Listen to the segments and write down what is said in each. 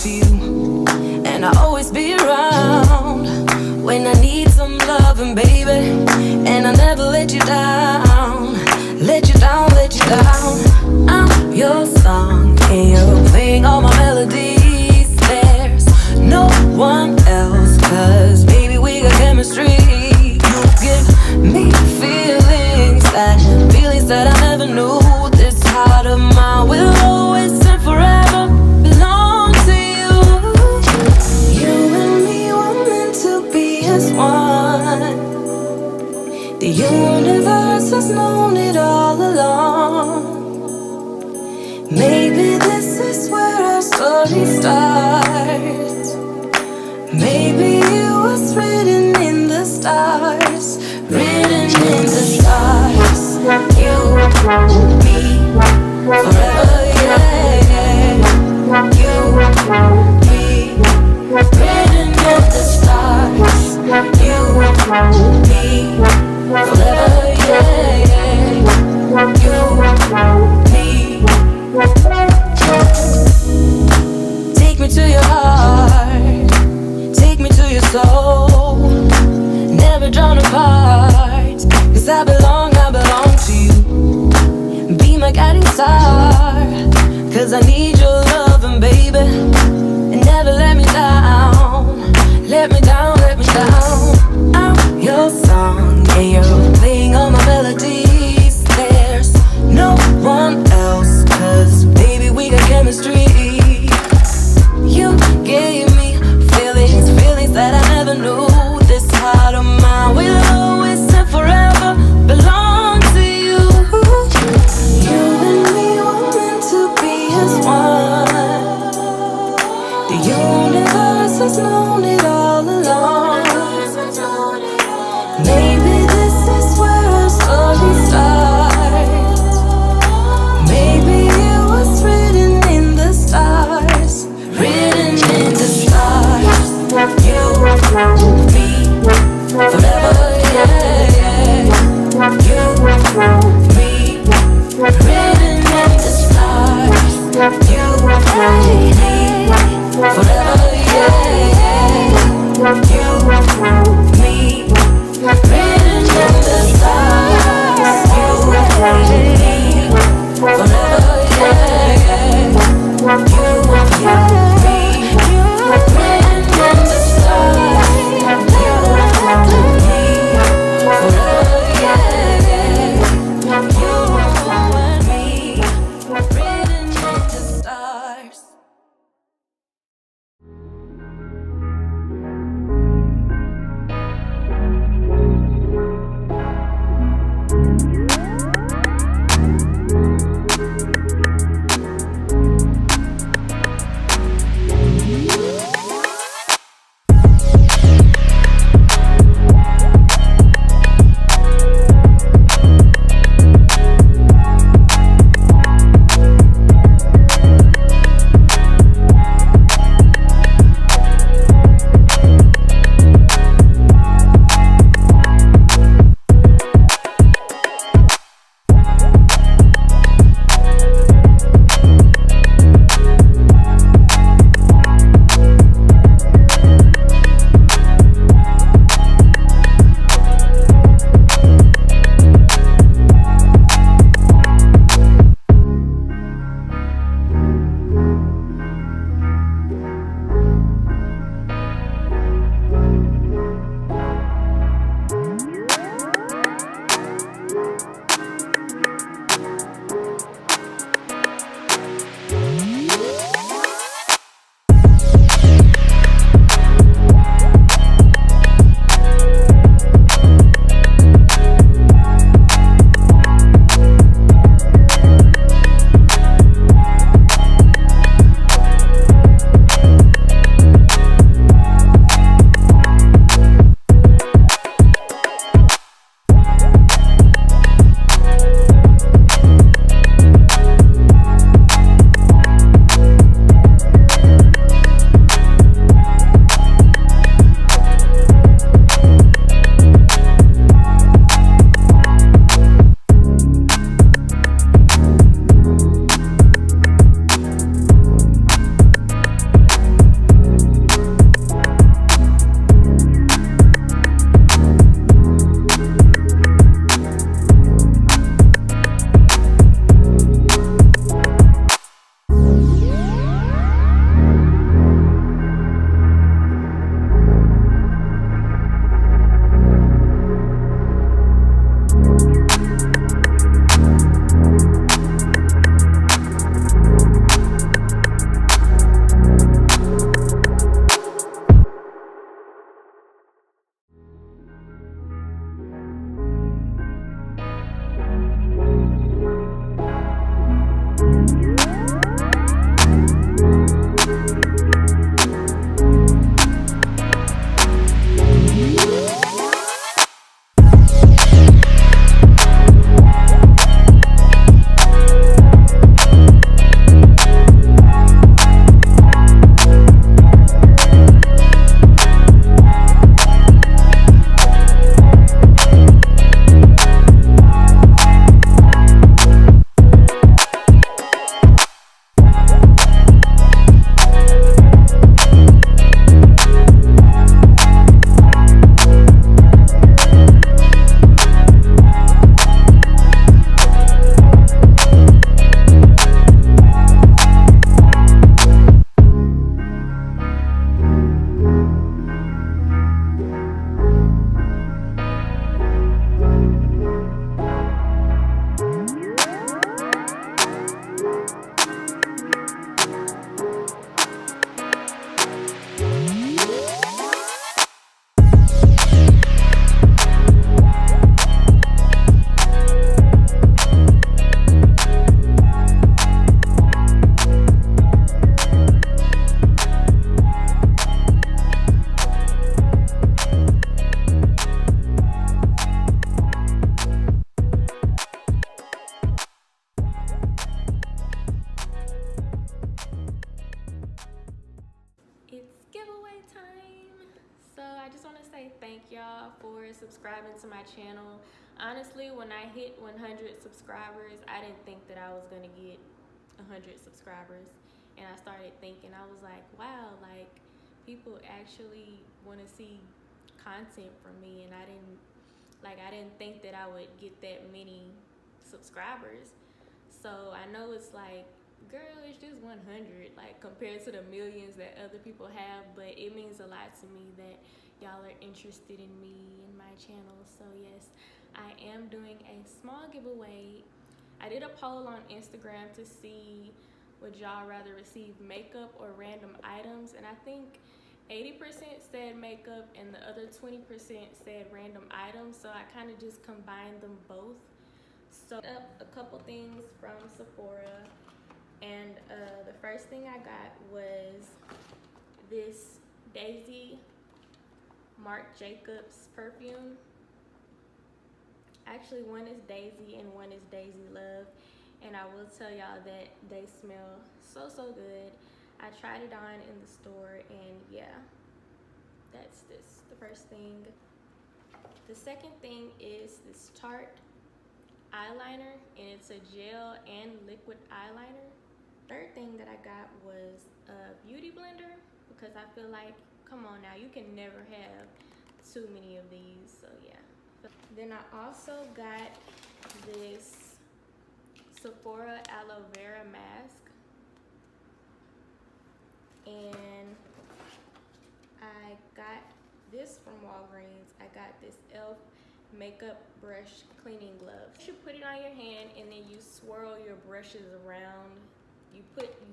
to you, and I'll always be around when I need some loving, baby. And I'll never let you down, let you down, let you down. I'm your song, and you're playing all my melodies. There's no one else, 'cause baby, we got chemistry. You give me feelings that I never knew. This heart of mine will always and forever belong to you. You and me were meant to be as one. The universe has known it all along. Maybe this is where our story starts. Maybe it was written in the stars, written in the stars. You, me, forever, yeah. You, me, written in the stars. You, me, forever, yeah. You, me. Take me to your heart, take me to your soul. Never drawn apart, 'cause I belong to you. Be my guiding star, 'cause I need your loving, baby. And never let me down, let me down, let me down. I'm your song, and you're playing all my melodies. There's no one else, 'cause baby, we got chemistry. You gave me feelings that I never knew. This heart of mine will always and forever belong to you. You and me were meant to be as one. y'all for subscribing to my channel. Honestly, when I hit 100 subscribers, I didn't think that I was gonna get 100 subscribers. And I started thinking, I was like, wow, like people actually want to see content from me, and I didn't think that I would get that many subscribers. So I know it's like, girl, it's just 100, like compared to the millions that other people have, but it means a lot to me that y'all are interested in me and my channel. So yes, I am doing a small giveaway. I did a poll on Instagram to see would y'all rather receive makeup or random items, and I think 80% said makeup and the other 20% said random items, so I kind of just combined them both. So up a couple things from Sephora, and the first thing I got was this Daisy Marc Jacobs perfume. Actually, one is Daisy and one is Daisy Love, and I will tell y'all that they smell so good. I tried it on in the store, and yeah, that's the first thing. The second thing is this Tarte eyeliner, and it's a gel and liquid eyeliner. Third thing that I got was a beauty blender, because I feel like, come on now, you can never have too many of these, so yeah. Then I also got this Sephora aloe vera mask, and I got this from Walgreens. I got this e.l.f. makeup brush cleaning glove. You put it on your hand and then you swirl your brushes around. You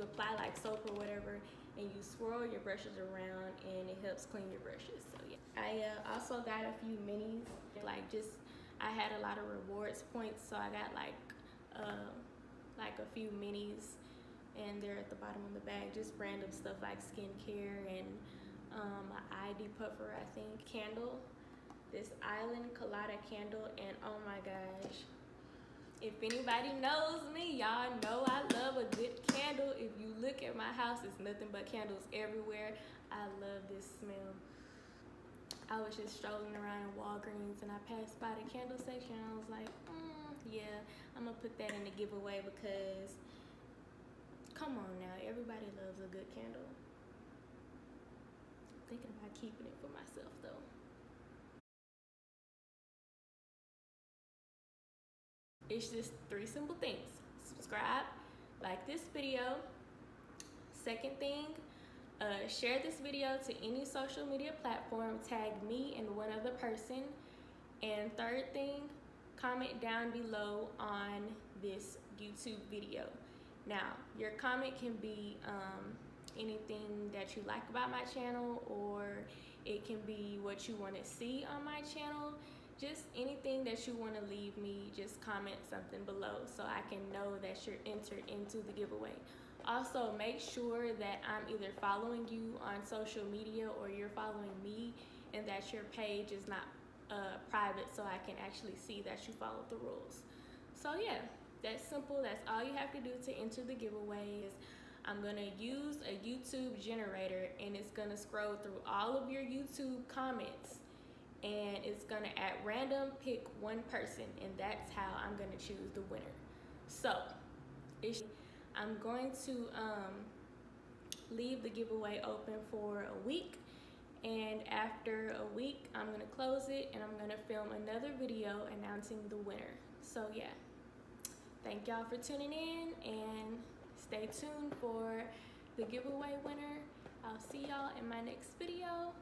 apply like soap or whatever, and you swirl your brushes around, and it helps clean your brushes. So yeah, I also got a few minis. I had a lot of rewards points, so I got like a few minis, and they're at the bottom of the bag. Just random stuff like skincare and an eye depuffer, I think. Candle, this Island Colada candle, and oh my gosh, if anybody knows me, y'all know I love a good candle. If you look at my house, it's nothing but candles everywhere. I love this smell. I was just strolling around in Walgreens, and I passed by the candle section, and I was like, yeah, I'm gonna put that in the giveaway, because come on now, everybody loves a good candle. I'm thinking about keeping it for myself though. It's just 3 simple things. Subscribe, like this video. Second thing, share this video to any social media platform, tag me and one other person. And third thing, comment down below on this YouTube video. Now, your comment can be anything that you like about my channel, or it can be what you want to see on my channel. Just anything that you want to leave me, just comment something below so I can know that you're entered into the giveaway. Also, make sure that I'm either following you on social media or you're following me, and that your page is not private, so I can actually see that you follow the rules. So yeah, that's simple. That's all you have to do to enter the giveaway. I'm gonna use a YouTube generator, and it's gonna scroll through all of your YouTube comments, and it's gonna at random pick one person, and that's how I'm gonna choose the winner. So I'm going to leave the giveaway open for a week, and after a week I'm gonna close it, and I'm gonna film another video announcing the winner. So yeah, thank y'all for tuning in, and stay tuned for the giveaway winner. I'll see y'all in my next video.